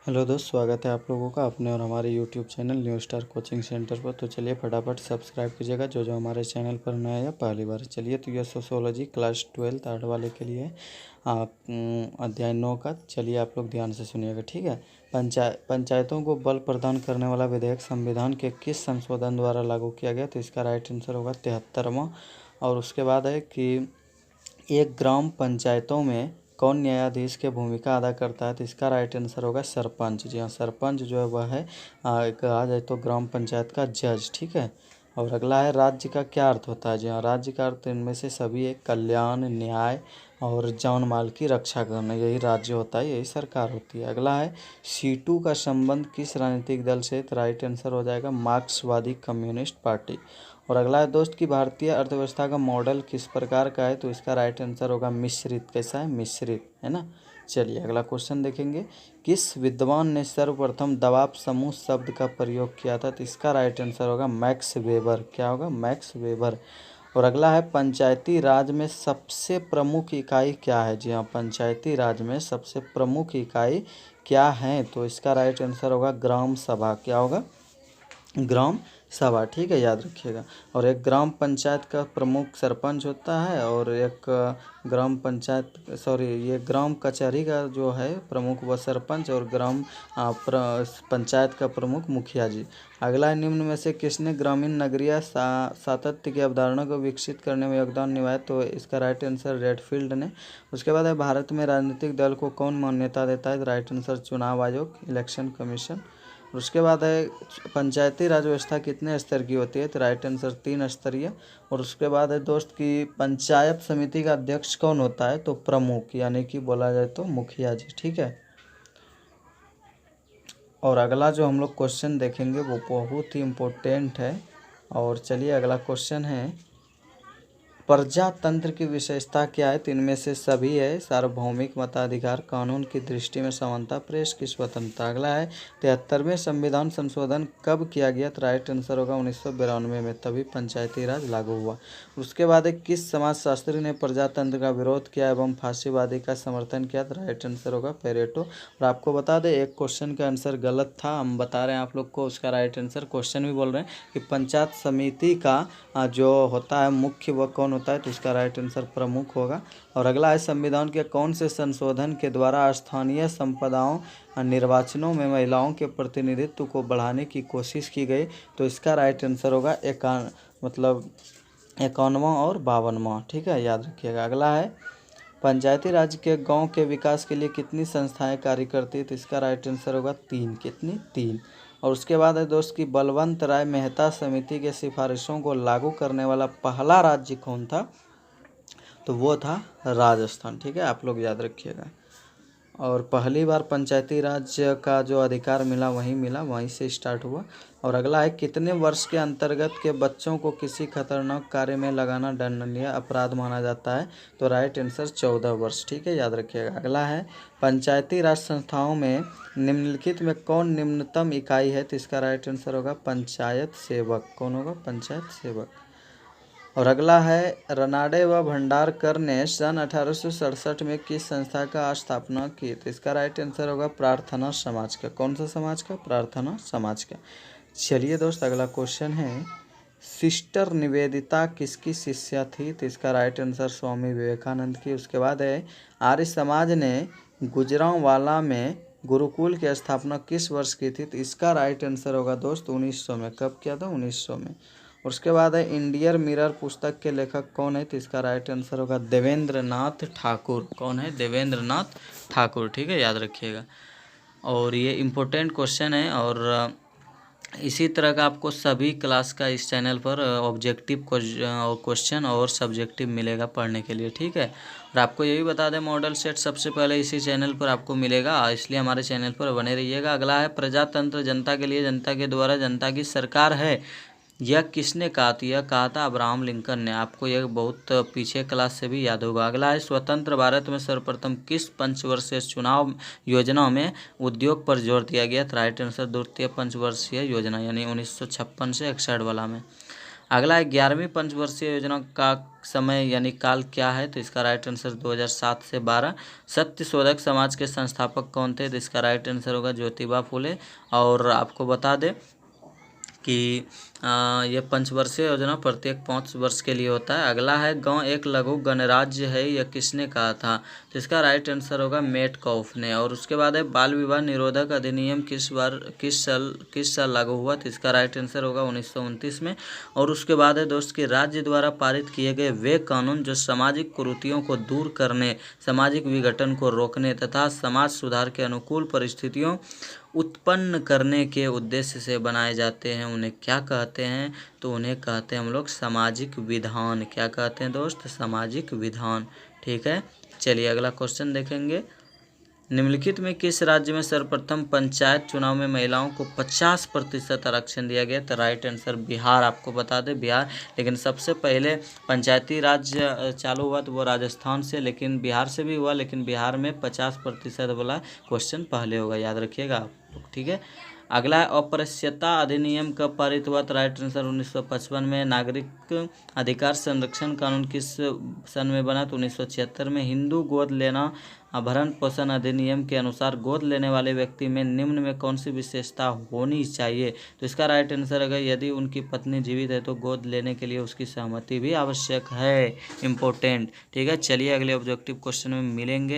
Hello दोस्त, स्वागत है आप लोगों का अपने और हमारे YouTube channel new star coaching centre पर। तो चलिए फटाफट सब्सक्राइब कीजिएगा जो हमारे चैनल पर नया है या पहली बार। चलिए, तो ये सोशोलॉजी क्लास 12 आर्ट वाले के लिए आप अध्याय 9 का। चलिए आप लोग ध्यान से सुनिएगा, ठीक है। पंचायतों को बल प्रदान करने वाला विधेयक संविधान के किस संशोधन द्वारा लागू किया गया? तो इसका राइट आंसर होगा 73वां। और उसके बाद है कि एक ग्राम पंचायतों में कौन न्यायाधीश की भूमिका अदा करता है? तो इसका राइट आंसर होगा सरपंच। जी हाँ, सरपंच जो है वह है कहा जाए तो ग्राम पंचायत का जज, ठीक है। और अगला है राज्य का क्या अर्थ होता है? जी हाँ, राज्य का अर्थ इनमें से सभी एक कल्याण, न्याय और जान माल की रक्षा करना, यही राज्य होता है, यही सरकार होती है। अगला है सीटू का संबंध किस राजनीतिक दल से? तो राइट आंसर हो जाएगा मार्क्सवादी कम्युनिस्ट पार्टी। और अगला है दोस्त की भारतीय अर्थव्यवस्था का मॉडल किस प्रकार का है? तो इसका राइट आंसर होगा मिश्रित। कैसा है? मिश्रित, है ना। चलिए अगला क्वेश्चन देखेंगे। किस विद्वान ने सर्वप्रथम दबाव समूह शब्द का प्रयोग किया था? तो इसका राइट आंसर होगा मैक्स वेबर। क्या होगा? Max weber. और अगला है पंचायती राज में सबसे प्रमुख इकाई क्या है? जी हाँ, पंचायती राज में सबसे प्रमुख इकाई क्या है? तो इसका राइट आंसर होगा ग्राम सभा। क्या होगा? ग्राम सभा, ठीक है, याद रखिएगा। और एक ग्राम पंचायत का प्रमुख सरपंच होता है और एक ग्राम पंचायत ये ग्राम कचहरी का जो है प्रमुख वह सरपंच और ग्राम पंचायत का प्रमुख मुखिया जी। अगला निम्न में से किसने ग्रामीण नगरीय सातत्य की अवधारणा को विकसित करने में योगदान निभाया? तो इसका राइट आंसर रेडफील्ड ने। उसके बाद है भारत में राजनीतिक दल को कौन मान्यता देता है? राइट आंसर चुनाव आयोग, इलेक्शन कमीशन। उसके बाद है पंचायती राज व्यवस्था कितने स्तर की होती है? तो राइट आंसर 3 स्तरीय। और उसके बाद है दोस्त की पंचायत समिति का अध्यक्ष कौन होता है? तो प्रमुख, यानी कि बोला जाए तो मुखिया जी, ठीक है। और अगला जो हम लोग क्वेश्चन देखेंगे वो बहुत ही इम्पोर्टेंट है। और चलिए अगला क्वेश्चन है प्रजातंत्र की विशेषता क्या है? तो इनमें से सभी है सार्वभौमिक मताधिकार, कानून की दृष्टि में समानता, प्रेस की स्वतंत्रता। अगला है 73वें संविधान संशोधन कब किया गया? तो राइट आंसर होगा 1992 में, तभी पंचायती राज लागू हुआ। उसके बाद है किस समाजशास्त्री ने प्रजातंत्र का विरोध किया एवं फांसीवादी का समर्थन किया? तो राइट आंसर होगा पेरेटो। और आपको बता दें एक क्वेश्चन का आंसर गलत था, हम बता रहे हैं आप लोग को उसका राइट आंसर। क्वेश्चन भी बोल रहे हैं कि पंचायत समिति का जो होता है मुख्य वह कौन होता है? तो इसका राइट आंसर प्रमुख होगा। और अगला है संविधान के कौन से संशोधन के द्वारा स्थानीय संपदाओं निर्वाचनों में महिलाओं के प्रतिनिधित्व को बढ़ाने की कोशिश की गई? तो इसका राइट आंसर होगा 51वां और 52वां, ठीक है, याद रखिएगा। अगला है पंचायती राज के गांव के विकास के लिए कितनी संस्थाएं कार्य करती है? तो इसका राइट आंसर होगा 3। कितनी? 3। और उसके बाद है दोस्त की बलवंत राय मेहता समिति के सिफारिशों को लागू करने वाला पहला राज्य कौन था? तो वो था राजस्थान, ठीक है, आप लोग याद रखिएगा। और पहली बार पंचायती राज का जो अधिकार मिला वहीं से स्टार्ट हुआ। और अगला है कितने वर्ष के अंतर्गत के बच्चों को किसी खतरनाक कार्य में लगाना दंडनीय अपराध माना जाता है? तो राइट आंसर 14 वर्ष, ठीक है, याद रखिएगा। अगला है पंचायती राज संस्थाओं में निम्नलिखित में कौन निम्नतम इकाई है? तो इसका राइट आंसर होगा पंचायत सेवक। कौन होगा? पंचायत सेवक। और अगला है रनाडे व भंडारकर ने सन 1867 में किस संस्था का स्थापना की? तो इसका राइट आंसर होगा प्रार्थना समाज का। कौन सा समाज का? प्रार्थना समाज का। चलिए दोस्त अगला क्वेश्चन है सिस्टर निवेदिता किसकी शिष्या थी? तो इसका राइट आंसर स्वामी विवेकानंद की। उसके बाद है आर्य समाज ने गुजरांवाला में गुरुकुल की स्थापना किस वर्ष की थी? तो इसका राइट आंसर होगा दोस्त 1900 में। कब किया था? 1900 में। उसके बाद है इंडियन मिरर पुस्तक के लेखक कौन है? तो इसका राइट आंसर होगा देवेंद्र नाथ ठाकुर। कौन है? देवेंद्र नाथ ठाकुर, ठीक है, याद रखिएगा। और ये इम्पोर्टेंट क्वेश्चन है और इसी तरह का आपको सभी क्लास का इस चैनल पर ऑब्जेक्टिव क्वेश्चन और सब्जेक्टिव मिलेगा पढ़ने के लिए, ठीक है। और आपको ये भी बता दें मॉडल सेट सबसे पहले इसी चैनल पर आपको मिलेगा, इसलिए हमारे चैनल पर बने रहिएगा। अगला है प्रजातंत्र जनता के लिए, जनता के द्वारा, जनता की सरकार है, यह किसने कहा? तो यह कहा था अब्राहम लिंकन ने। आपको यह बहुत पीछे क्लास से भी याद होगा। अगला है स्वतंत्र भारत में सर्वप्रथम किस पंचवर्षीय चुनाव योजना में उद्योग पर जोर दिया गया? तो राइट आंसर द्वितीय पंचवर्षीय योजना, यानी 1956 से 61 वाला में। अगला है 11वीं पंचवर्षीय योजना का समय यानी काल क्या है, तो इसका राइट आंसर 2007 से 12। सत्यशोधक समाज के संस्थापक कौन थे, तो इसका राइट आंसर होगा ज्योतिबा फुले। और आपको बता दें कि ये पंचवर्षीय योजना प्रत्येक 5 वर्ष के लिए होता है। अगला है गांव एक लघु गणराज्य है, यह किसने कहा था, तो इसका राइट आंसर होगा मेटकाफ ने। और उसके बाद है बाल विवाह निरोधक अधिनियम किस साल लागू हुआ, तो इसका राइट आंसर होगा 1929 में। और उसके बाद है दोस्त कि राज्य द्वारा पारित किए गए वे कानून जो सामाजिक कुरीतियों को दूर करने, सामाजिक विघटन को रोकने तथा समाज सुधार के अनुकूल परिस्थितियों उत्पन्न करने के उद्देश्य से बनाए जाते हैं, उन्हें क्या कहते हैं, तो उन्हें कहते हैं हम लोग सामाजिक विधान। क्या कहते हैं दोस्त, सामाजिक विधान। ठीक है, चलिए अगला क्वेश्चन देखेंगे। निम्नलिखित में किस राज्य में सर्वप्रथम पंचायत चुनाव में महिलाओं को 50% आरक्षण दिया गया, तो राइट आंसर बिहार। आपको बता दें बिहार, लेकिन सबसे पहले पंचायती राज चालू हुआ तो वो राजस्थान से, लेकिन बिहार से भी हुआ, लेकिन बिहार में 50% वाला क्वेश्चन पहले होगा, याद रखिएगा आप लोग। ठीक है, अगला है अपृश्यता अधिनियम कब पारित हुआ, तो राइट आंसर 1955 में। नागरिक अधिकार संरक्षण कानून किस सन में बना, तो 1976 में। हिंदू गोद लेना भरण पोषण अधिनियम के अनुसार गोद लेने वाले व्यक्ति में निम्न में कौन सी विशेषता होनी चाहिए, तो इसका राइट आंसर अगर यदि उनकी पत्नी जीवित है तो गोद लेने के लिए उसकी सहमति भी आवश्यक है, इम्पोर्टेंट। ठीक है, चलिए अगले ऑब्जेक्टिव क्वेश्चन में मिलेंगे।